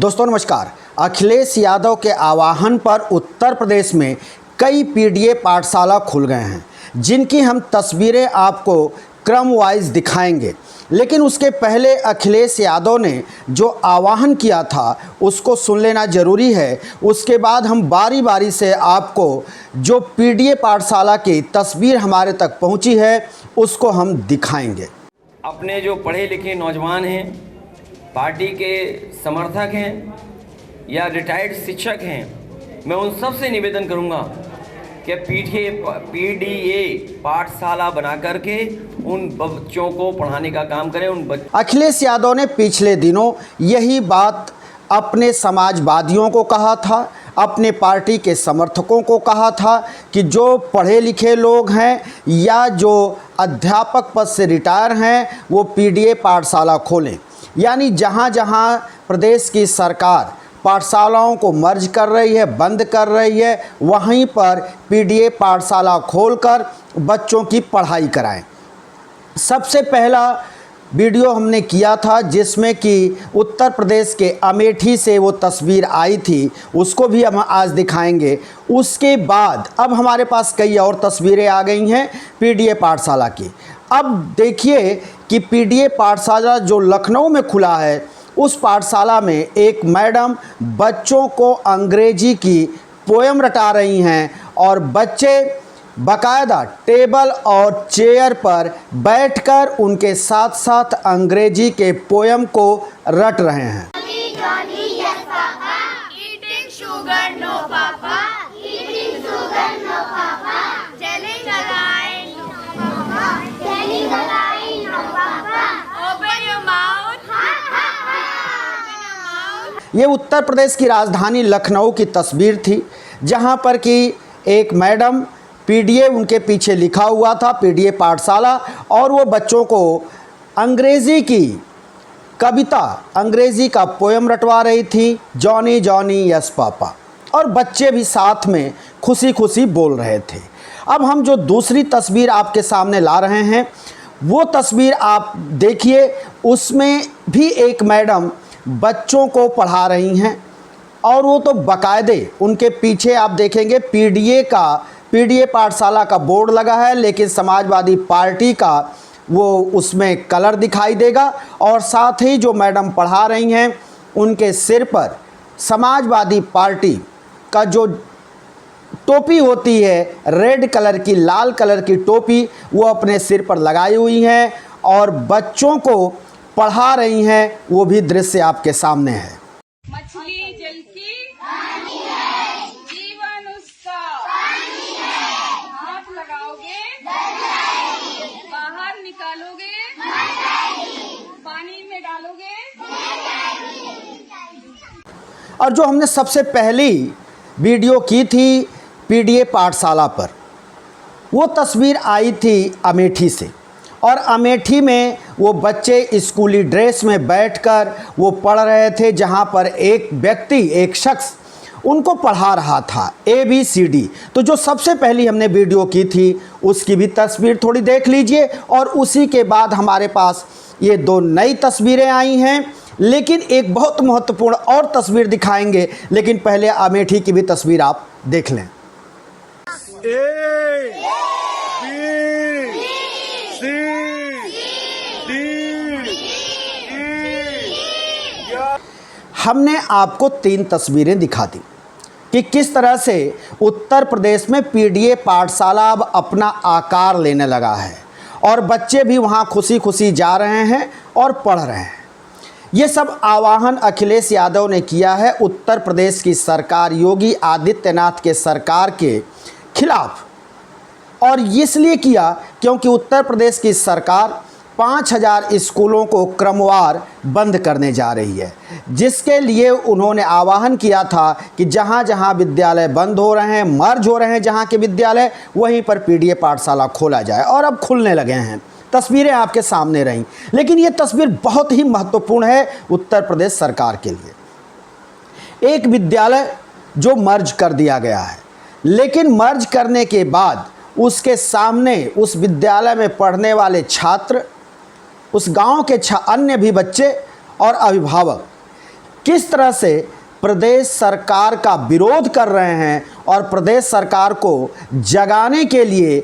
दोस्तों नमस्कार। अखिलेश यादव के आह्वान पर उत्तर प्रदेश में कई पीडीए पाठशाला खुल गए हैं, जिनकी हम तस्वीरें आपको क्रम वाइज दिखाएंगे। लेकिन उसके पहले अखिलेश यादव ने जो आह्वान किया था उसको सुन लेना ज़रूरी है। उसके बाद हम बारी बारी से आपको जो पीडीए पाठशाला की तस्वीर हमारे तक पहुंची है उसको हम दिखाएंगे। अपने जो पढ़े लिखे नौजवान हैं, पार्टी के समर्थक हैं या रिटायर्ड शिक्षक हैं, मैं उन सब से निवेदन करूंगा कि पीडीए पाठशाला बना करके उन बच्चों को पढ़ाने का काम करें। अखिलेश यादव ने पिछले दिनों यही बात अपने समाजवादियों को कहा था, अपने पार्टी के समर्थकों को कहा था कि जो पढ़े लिखे लोग हैं या जो अध्यापक पद से रिटायर हैं वो पीडीए पाठशाला खोलें। यानी जहाँ जहाँ प्रदेश की सरकार पाठशालाओं को मर्ज कर रही है, बंद कर रही है, वहीं पर पीडीए पाठशाला खोलकर बच्चों की पढ़ाई कराएं। सबसे पहला वीडियो हमने किया था जिसमें कि उत्तर प्रदेश के अमेठी से वो तस्वीर आई थी, उसको भी हम आज दिखाएंगे। उसके बाद अब हमारे पास कई और तस्वीरें आ गई हैं पीडीए पाठशाला की। अब देखिए कि पीडीए पाठशाला जो लखनऊ में खुला है, उस पाठशाला में एक मैडम बच्चों को अंग्रेजी की पोएम रटा रही हैं और बच्चे बाकायदा टेबल और चेयर पर बैठकर उनके साथ साथ अंग्रेजी के पोएम को रट रहे हैं। ये उत्तर प्रदेश की राजधानी लखनऊ की तस्वीर थी, जहां पर कि एक मैडम पीडीए उनके पीछे लिखा हुआ था पीडीए पाठशाला, और वो बच्चों को अंग्रेज़ी की कविता, अंग्रेज़ी का पोएम रटवा रही थी, जॉनी जॉनी यस पापा, और बच्चे भी साथ में खुशी खुशी बोल रहे थे। अब हम जो दूसरी तस्वीर आपके सामने ला रहे हैं वो तस्वीर आप देखिए, उसमें भी एक मैडम बच्चों को पढ़ा रही हैं और वो तो बाकायदे उनके पीछे आप देखेंगे पीडीए पाठशाला का बोर्ड लगा है, लेकिन समाजवादी पार्टी का वो उसमें कलर दिखाई देगा। और साथ ही जो मैडम पढ़ा रही हैं उनके सिर पर समाजवादी पार्टी का जो टोपी होती है, रेड कलर की, लाल कलर की टोपी, वो अपने सिर पर लगाई हुई हैं और बच्चों को पढ़ा रही हैं। वो भी दृश्य आपके सामने है। मछली जल की रानी है, जीवन उसका पानी है, हाथ लगाओगे डर जाएगी, बाहर निकालोगे मर जाएगी, पानी में डालोगे मर जाएगी। और जो हमने सबसे पहली वीडियो की थी पीडीए पाठशाला पर, वो तस्वीर आई थी अमेठी से, और अमेठी में वो बच्चे स्कूली ड्रेस में बैठकर वो पढ़ रहे थे, जहाँ पर एक व्यक्ति, एक शख्स उनको पढ़ा रहा था ABCD। तो जो सबसे पहली हमने वीडियो की थी उसकी भी तस्वीर थोड़ी देख लीजिए, और उसी के बाद हमारे पास ये दो नई तस्वीरें आई हैं। लेकिन एक बहुत महत्वपूर्ण और तस्वीर दिखाएंगे, लेकिन पहले अमेठी की भी तस्वीर आप देख लें। हमने आपको 3 तस्वीरें दिखा दी कि किस तरह से उत्तर प्रदेश में पीडीए पाठशाला अब अपना आकार लेने लगा है और बच्चे भी वहां खुशी खुशी जा रहे हैं और पढ़ रहे हैं। ये सब आह्वान अखिलेश यादव ने किया है उत्तर प्रदेश की सरकार, योगी आदित्यनाथ के सरकार के खिलाफ, और इसलिए किया क्योंकि उत्तर प्रदेश की सरकार 5000 स्कूलों को क्रमवार बंद करने जा रही है, जिसके लिए उन्होंने आह्वान किया था कि जहां जहां विद्यालय बंद हो रहे हैं, मर्ज हो रहे हैं जहां के विद्यालय, वहीं पर पीडीए पाठशाला खोला जाए, और अब खुलने लगे हैं। तस्वीरें आपके सामने रहीं, लेकिन ये तस्वीर बहुत ही महत्वपूर्ण है उत्तर प्रदेश सरकार के लिए। एक विद्यालय जो मर्ज कर दिया गया है, लेकिन मर्ज करने के बाद उसके सामने उस विद्यालय में पढ़ने वाले छात्र, उस गांव के अन्य भी बच्चे और अभिभावक किस तरह से प्रदेश सरकार का विरोध कर रहे हैं और प्रदेश सरकार को जगाने के लिए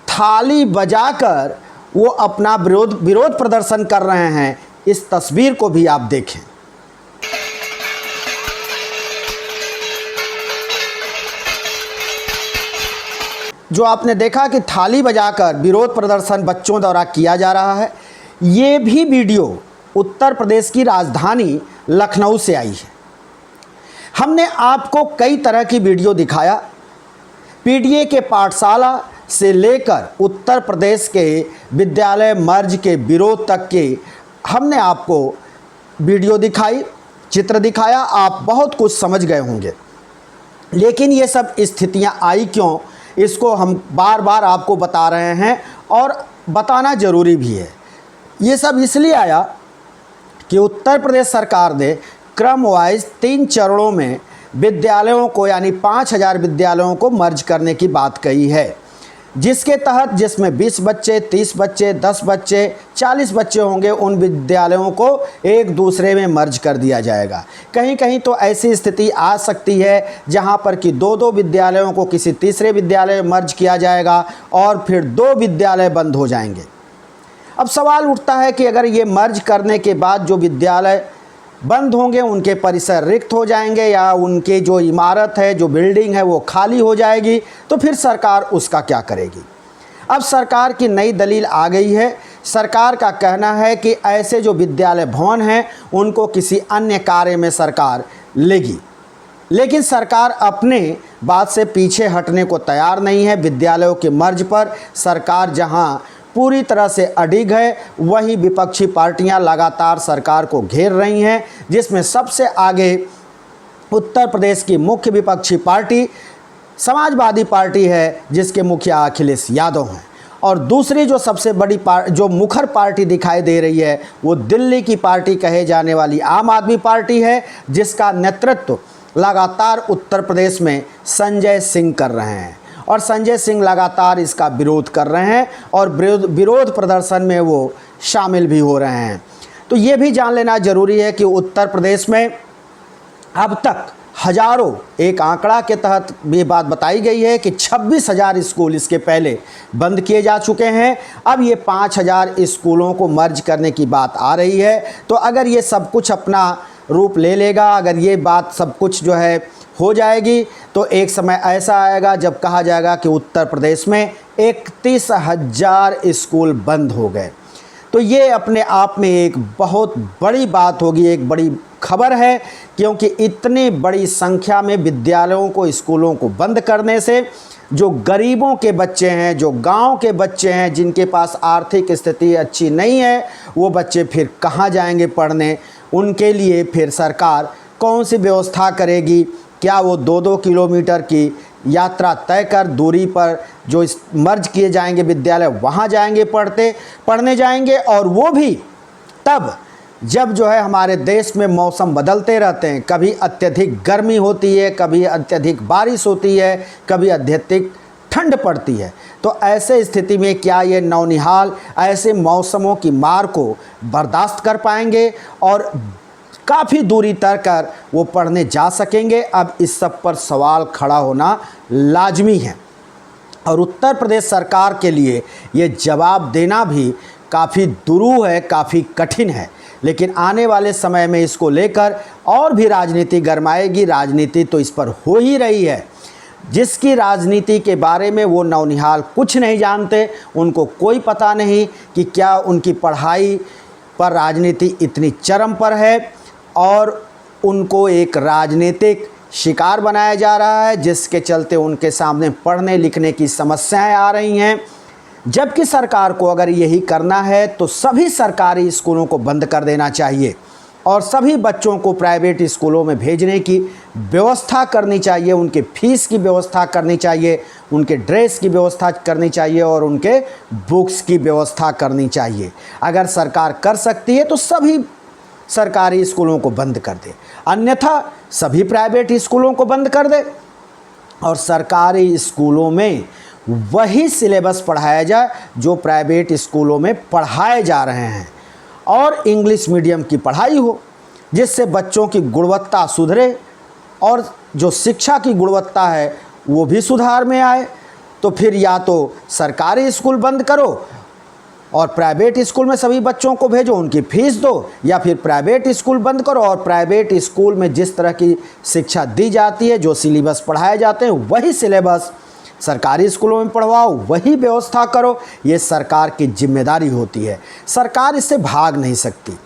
थाली बजाकर वो अपना विरोध प्रदर्शन कर रहे हैं। इस तस्वीर को भी आप देखें। जो आपने देखा कि थाली बजाकर विरोध प्रदर्शन बच्चों द्वारा किया जा रहा है, ये भी वीडियो उत्तर प्रदेश की राजधानी लखनऊ से आई है। हमने आपको कई तरह की वीडियो दिखाया, पीटीए के पाठशाला से लेकर उत्तर प्रदेश के विद्यालय मर्ज के विरोध तक के हमने आपको वीडियो दिखाई, चित्र दिखाया। आप बहुत कुछ समझ गए होंगे, लेकिन ये सब स्थितियां आई क्यों, इसको हम बार बार आपको बता रहे हैं और बताना ज़रूरी भी है। ये सब इसलिए आया कि उत्तर प्रदेश सरकार ने क्रम वाइज 3 चरणों में विद्यालयों को यानी 5000 विद्यालयों को मर्ज करने की बात कही है, जिसके तहत जिसमें 20 बच्चे, 30 बच्चे, 10 बच्चे, 40 बच्चे होंगे, उन विद्यालयों को एक दूसरे में मर्ज कर दिया जाएगा। कहीं कहीं तो ऐसी स्थिति आ सकती है जहां पर कि 2-2 विद्यालयों को किसी तीसरे विद्यालय में मर्ज किया जाएगा और फिर 2 विद्यालय बंद हो जाएंगे। अब सवाल उठता है कि अगर ये मर्ज करने के बाद जो विद्यालय बंद होंगे उनके परिसर रिक्त हो जाएंगे या उनके जो इमारत है, जो बिल्डिंग है, वो खाली हो जाएगी, तो फिर सरकार उसका क्या करेगी। अब सरकार की नई दलील आ गई है। सरकार का कहना है कि ऐसे जो विद्यालय भवन हैं उनको किसी अन्य कार्य में सरकार लेगी, लेकिन सरकार अपने बात से पीछे हटने को तैयार नहीं है। विद्यालयों के मर्ज पर सरकार जहां पूरी तरह से अडिग है, वहीं विपक्षी पार्टियां लगातार सरकार को घेर रही हैं, जिसमें सबसे आगे उत्तर प्रदेश की मुख्य विपक्षी पार्टी समाजवादी पार्टी है, जिसके मुखिया अखिलेश यादव हैं। और दूसरी जो सबसे बड़ी जो मुखर पार्टी दिखाई दे रही है वो दिल्ली की पार्टी कहे जाने वाली आम आदमी पार्टी है, जिसका नेतृत्व लगातार उत्तर प्रदेश में संजय सिंह कर रहे हैं और संजय सिंह लगातार इसका विरोध कर रहे हैं और विरोध प्रदर्शन में वो शामिल भी हो रहे हैं। तो ये भी जान लेना ज़रूरी है कि उत्तर प्रदेश में अब तक हज़ारों, एक आंकड़ा के तहत ये बात बताई गई है कि 26,000 स्कूल इसके पहले बंद किए जा चुके हैं। अब ये 5,000 स्कूलों को मर्ज करने की बात आ रही है। तो अगर ये सब कुछ अपना रूप ले लेगा, अगर ये बात सब कुछ जो है हो जाएगी, तो एक समय ऐसा आएगा जब कहा जाएगा कि उत्तर प्रदेश में 31,000 स्कूल बंद हो गए। तो ये अपने आप में एक बहुत बड़ी बात होगी, एक बड़ी खबर है, क्योंकि इतनी बड़ी संख्या में विद्यालयों को, स्कूलों को बंद करने से जो गरीबों के बच्चे हैं, जो गांव के बच्चे हैं, जिनके पास आर्थिक स्थिति अच्छी नहीं है, वो बच्चे फिर कहाँ जाएंगे पढ़ने। उनके लिए फिर सरकार कौन सी व्यवस्था करेगी। क्या वो 2-2 किलोमीटर की यात्रा तय कर दूरी पर जो मर्ज किए जाएंगे विद्यालय, वहाँ जाएंगे पढ़ने जाएंगे, और वो भी तब जब जो है हमारे देश में मौसम बदलते रहते हैं। कभी अत्यधिक गर्मी होती है, कभी अत्यधिक बारिश होती है, कभी अत्यधिक ठंड पड़ती है। तो ऐसे स्थिति में क्या ये नौनिहाल ऐसे मौसमों की मार को बर्दाश्त कर पाएंगे और काफ़ी दूरी तय कर वो पढ़ने जा सकेंगे। अब इस सब पर सवाल खड़ा होना लाजमी है और उत्तर प्रदेश सरकार के लिए ये जवाब देना भी काफ़ी दुरूह है, काफ़ी कठिन है। लेकिन आने वाले समय में इसको लेकर और भी राजनीति गरमाएगी। राजनीति तो इस पर हो ही रही है। जिसकी राजनीति के बारे में वो नौनिहाल कुछ नहीं जानते, उनको कोई पता नहीं कि क्या उनकी पढ़ाई पर राजनीति इतनी चरम पर है और उनको एक राजनीतिक शिकार बनाया जा रहा है, जिसके चलते उनके सामने पढ़ने लिखने की समस्याएं आ रही हैं। जबकि सरकार को अगर यही करना है तो सभी सरकारी स्कूलों को बंद कर देना चाहिए और सभी बच्चों को प्राइवेट स्कूलों में भेजने की व्यवस्था करनी चाहिए, उनके फीस की व्यवस्था करनी चाहिए, उनके ड्रेस की व्यवस्था करनी चाहिए और उनके बुक्स की व्यवस्था करनी चाहिए। अगर सरकार कर सकती है तो सभी सरकारी स्कूलों को बंद कर दे, अन्यथा सभी प्राइवेट स्कूलों को बंद कर दे और सरकारी स्कूलों में वही सिलेबस पढ़ाया जाए जो प्राइवेट स्कूलों में पढ़ाए जा रहे हैं और इंग्लिश मीडियम की पढ़ाई हो। जिससे बच्चों की गुणवत्ता सुधरे और जो शिक्षा की गुणवत्ता है वो भी सुधार में आए। तो फिर या तो सरकारी स्कूल बंद करो और प्राइवेट स्कूल में सभी बच्चों को भेजो, उनकी फीस दो, या फिर प्राइवेट स्कूल बंद करो और प्राइवेट स्कूल में जिस तरह की शिक्षा दी जाती है, जो सिलेबस पढ़ाए जाते हैं, वही सिलेबस सरकारी स्कूलों में पढ़वाओ, वही व्यवस्था करो। ये सरकार की जिम्मेदारी होती है। सरकार इससे भाग नहीं सकती,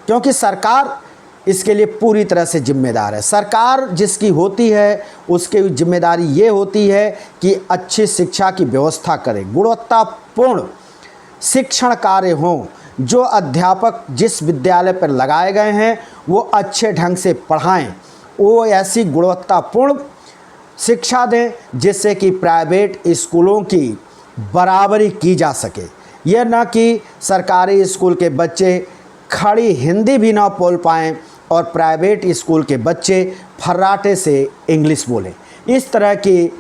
क्योंकि सरकार इसके लिए पूरी तरह से जिम्मेदार है। सरकार जिसकी होती है उसकी जिम्मेदारी ये होती है कि अच्छी शिक्षा की व्यवस्था करे, गुणवत्तापूर्ण शिक्षण कार्य हों, जो अध्यापक जिस विद्यालय पर लगाए गए हैं वो अच्छे ढंग से पढ़ाएं, वो ऐसी गुणवत्तापूर्ण शिक्षा दें जिससे कि प्राइवेट स्कूलों की बराबरी की जा सके। यह न कि सरकारी स्कूल के बच्चे खड़ी हिंदी भी ना बोल पाएँ और प्राइवेट स्कूल के बच्चे फर्राटे से इंग्लिश बोलें। इस तरह की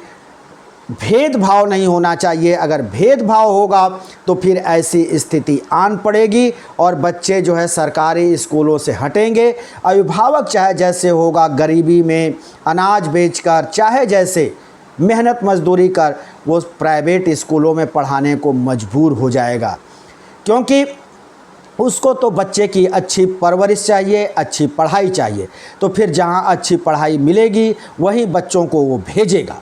भेदभाव नहीं होना चाहिए। अगर भेदभाव होगा तो फिर ऐसी स्थिति आन पड़ेगी और बच्चे जो है सरकारी स्कूलों से हटेंगे। अभिभावक चाहे जैसे होगा, गरीबी में अनाज बेचकर, चाहे जैसे मेहनत मजदूरी कर, वो प्राइवेट स्कूलों में पढ़ाने को मजबूर हो जाएगा, क्योंकि उसको तो बच्चे की अच्छी परवरिश चाहिए, अच्छी पढ़ाई चाहिए। तो फिर जहाँ अच्छी पढ़ाई मिलेगी वहीं बच्चों को वो भेजेगा।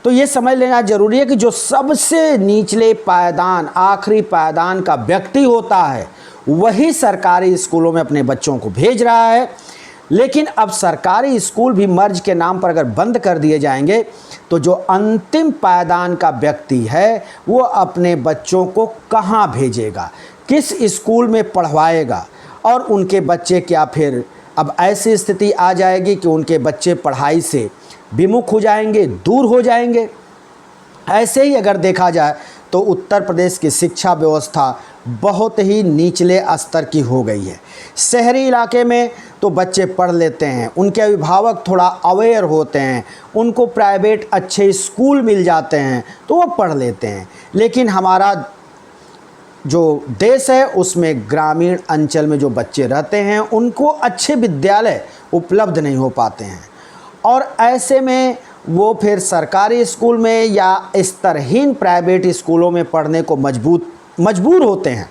तो ये समझ लेना ज़रूरी है कि जो सबसे निचले पायदान, आखिरी पायदान का व्यक्ति होता है, वही सरकारी स्कूलों में अपने बच्चों को भेज रहा है। लेकिन अब सरकारी स्कूल भी मर्ज के नाम पर अगर बंद कर दिए जाएंगे तो जो अंतिम पायदान का व्यक्ति है वो अपने बच्चों को कहाँ भेजेगा, किस स्कूल में पढ़वाएगा, और उनके बच्चे क्या फिर अब ऐसी स्थिति आ जाएगी कि उनके बच्चे पढ़ाई से विमुख हो जाएंगे, दूर हो जाएंगे। ऐसे ही अगर देखा जाए तो उत्तर प्रदेश की शिक्षा व्यवस्था बहुत ही निचले स्तर की हो गई है। शहरी इलाके में तो बच्चे पढ़ लेते हैं, उनके अभिभावक थोड़ा अवेयर होते हैं, उनको प्राइवेट अच्छे स्कूल मिल जाते हैं तो वो पढ़ लेते हैं। लेकिन हमारा जो देश है उसमें ग्रामीण अंचल में जो बच्चे रहते हैं उनको अच्छे विद्यालय उपलब्ध नहीं हो पाते हैं, और ऐसे में वो फिर सरकारी स्कूल में या स्तरहीन प्राइवेट स्कूलों में पढ़ने को मजबूर होते हैं,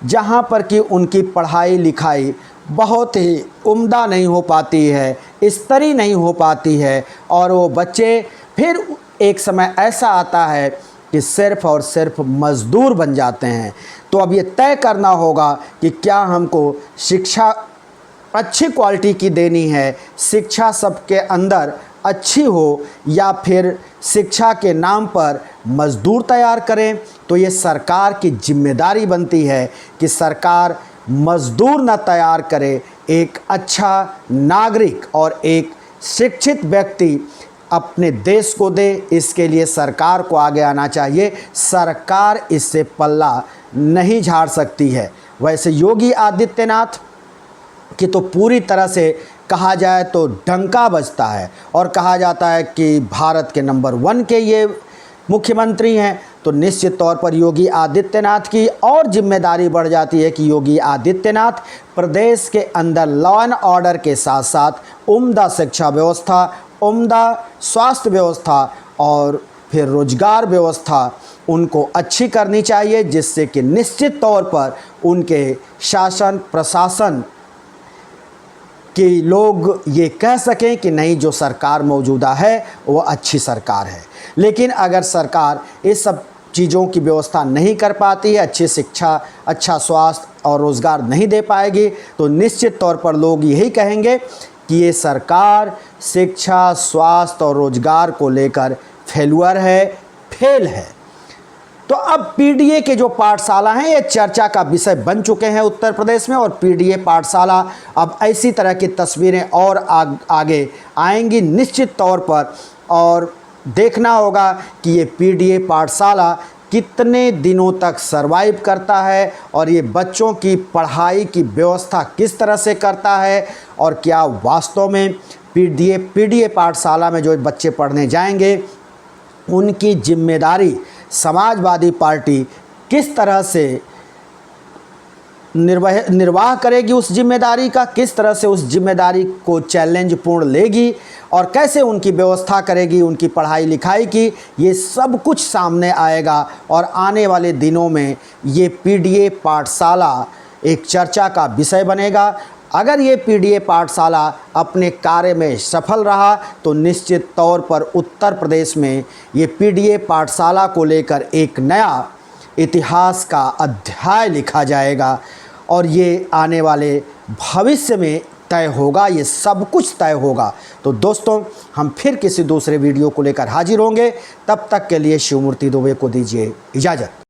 जहाँ पर कि उनकी पढ़ाई लिखाई बहुत ही उम्दा नहीं हो पाती है, स्तरीय नहीं हो पाती है, और वो बच्चे फिर एक समय ऐसा आता है कि सिर्फ और सिर्फ मज़दूर बन जाते हैं। तो अब ये तय करना होगा कि क्या हमको शिक्षा अच्छी क्वालिटी की देनी है, शिक्षा सबके अंदर अच्छी हो, या फिर शिक्षा के नाम पर मज़दूर तैयार करें। तो ये सरकार की जिम्मेदारी बनती है कि सरकार मज़दूर न तैयार करे, एक अच्छा नागरिक और एक शिक्षित व्यक्ति अपने देश को दे। इसके लिए सरकार को आगे आना चाहिए। सरकार इससे पल्ला नहीं झाड़ सकती है। वैसे योगी आदित्यनाथ की तो पूरी तरह से कहा जाए तो डंका बजता है और कहा जाता है कि भारत के नंबर 1 के ये मुख्यमंत्री हैं। तो निश्चित तौर पर योगी आदित्यनाथ की और जिम्मेदारी बढ़ जाती है कि योगी आदित्यनाथ प्रदेश के अंदर लॉ एंड ऑर्डर के साथ साथ उम्दा शिक्षा व्यवस्था, उम्दा स्वास्थ्य व्यवस्था और फिर रोजगार व्यवस्था उनको अच्छी करनी चाहिए, जिससे कि निश्चित तौर पर उनके शासन प्रशासन कि लोग ये कह सकें कि नहीं, जो सरकार मौजूदा है वो अच्छी सरकार है। लेकिन अगर सरकार इस सब चीज़ों की व्यवस्था नहीं कर पाती है, अच्छी शिक्षा, अच्छा स्वास्थ्य और रोज़गार नहीं दे पाएगी, तो निश्चित तौर पर लोग यही कहेंगे कि ये सरकार शिक्षा, स्वास्थ्य और रोज़गार को लेकर फेलुअर है, फेल है। तो अब पीडीए के जो पाठशाला हैं ये चर्चा का विषय बन चुके हैं उत्तर प्रदेश में, और पीडीए पाठशाला अब ऐसी तरह की तस्वीरें और आगे आएंगी निश्चित तौर पर, और देखना होगा कि ये पीडीए पाठशाला कितने दिनों तक सरवाइव करता है और ये बच्चों की पढ़ाई की व्यवस्था किस तरह से करता है, और क्या वास्तव में पीडीए पाठशाला में जो बच्चे पढ़ने जाएंगे उनकी जिम्मेदारी समाजवादी पार्टी किस तरह से निर्वाह करेगी उस जिम्मेदारी का, किस तरह से उस जिम्मेदारी को चैलेंज पूर्ण लेगी और कैसे उनकी व्यवस्था करेगी उनकी पढ़ाई लिखाई की, ये सब कुछ सामने आएगा। और आने वाले दिनों में ये पीडीए पाठशाला एक चर्चा का विषय बनेगा। अगर ये पीडीए पाठशाला अपने कार्य में सफल रहा तो निश्चित तौर पर उत्तर प्रदेश में ये पीडीए पाठशाला को लेकर एक नया इतिहास का अध्याय लिखा जाएगा और ये आने वाले भविष्य में तय होगा, ये सब कुछ तय होगा। तो दोस्तों, हम फिर किसी दूसरे वीडियो को लेकर हाजिर होंगे। तब तक के लिए शिवमूर्ति दुबे को दीजिए इजाज़त।